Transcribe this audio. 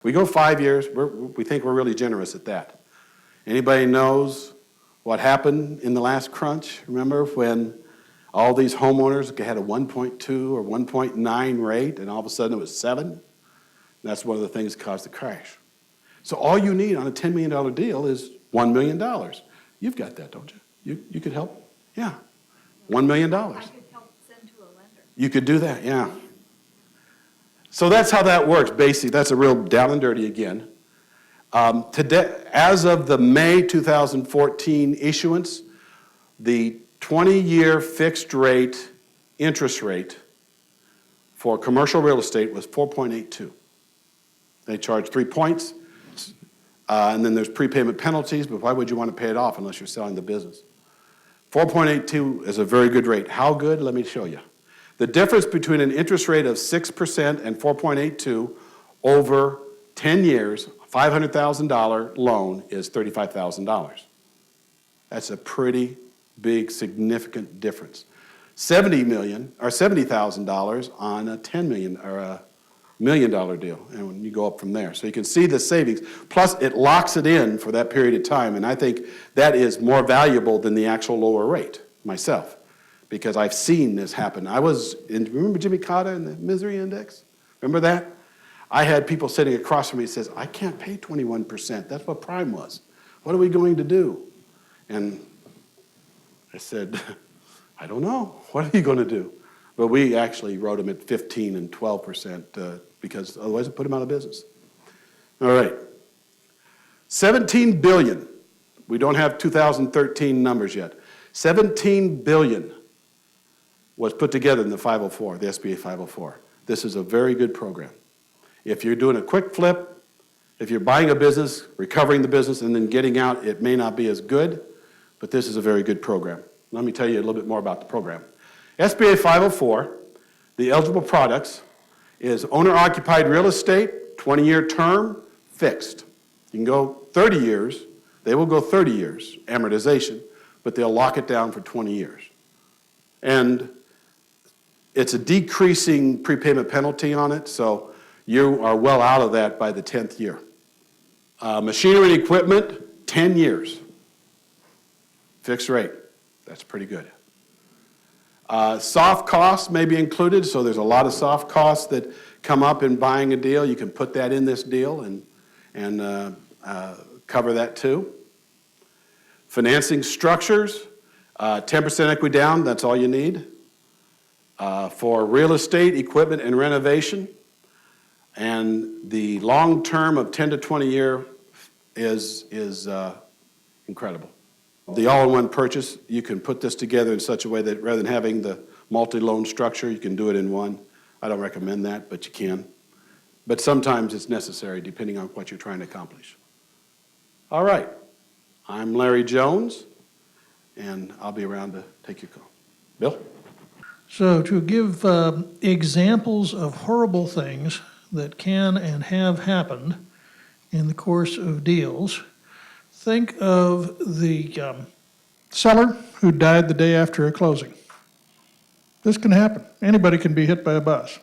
We go 5 years, we think we're really generous at that. Anybody knows what happened in the last crunch? Remember when all these homeowners had a 1.2 or 1.9 rate and all of a sudden it was 7? That's one of the things that caused the crash. So all you need on a $10 million deal is $1 million. You've got that, don't you? You could help? Yeah. $1 million. I could help send to a lender. You could do that, yeah. So that's how that works, basically. That's a real down and dirty again. Today, as of the May 2014 issuance, the 20-year fixed rate interest rate for commercial real estate was 4.82. They charge 3 points, and then there's prepayment penalties, but why would you want to pay it off unless you're selling the business? 4.82 is a very good rate. How good? Let me show you. The difference between an interest rate of 6% and 4.82 over 10 years, $500,000 loan is $35,000. That's a pretty big, significant difference. $70,000 on a $10 million or a $1 million deal, and when you go up from there. So you can see the savings. Plus, it locks it in for that period of time, and I think that is more valuable than the actual lower rate, myself, because I've seen this happen. Remember Jimmy Cotta and the Misery Index? Remember that? I had people sitting across from me and says, I can't pay 21%. That's what prime was. What are we going to do? And I said, I don't know. What are you going to do? But we actually wrote them at 15 and 12% because otherwise it put them out of business. All right. $17 billion. We don't have 2013 numbers yet. $17 billion was put together in the 504, the SBA 504. This is a very good program. If you're doing a quick flip, if you're buying a business, recovering the business, and then getting out, it may not be as good, but this is a very good program. Let me tell you a little bit more about the program. SBA 504, the eligible products, is owner-occupied real estate, 20-year term, fixed. You can go 30 years. They will go 30 years, amortization, but they'll lock it down for 20 years. And it's a decreasing prepayment penalty on it, so you are well out of that by the 10th year. Machinery and equipment, 10 years. Fixed rate. That's pretty good. Soft costs may be included, so there's a lot of soft costs that come up in buying a deal. You can put that in this deal and cover that too. Financing structures, 10% equity down, that's all you need. For real estate, equipment, and renovation. And the long term of 10 to 20 year is incredible. The all-in-one purchase, you can put this together in such a way that rather than having the multi-loan structure, you can do it in one. I don't recommend that, but you can. But sometimes it's necessary depending on what you're trying to accomplish. All right. I'm Larry Jones, and I'll be around to take your call. Bill? So to give examples of horrible things that can and have happened in the course of deals, think of the seller who died the day after a closing. This can happen. Anybody can be hit by a bus.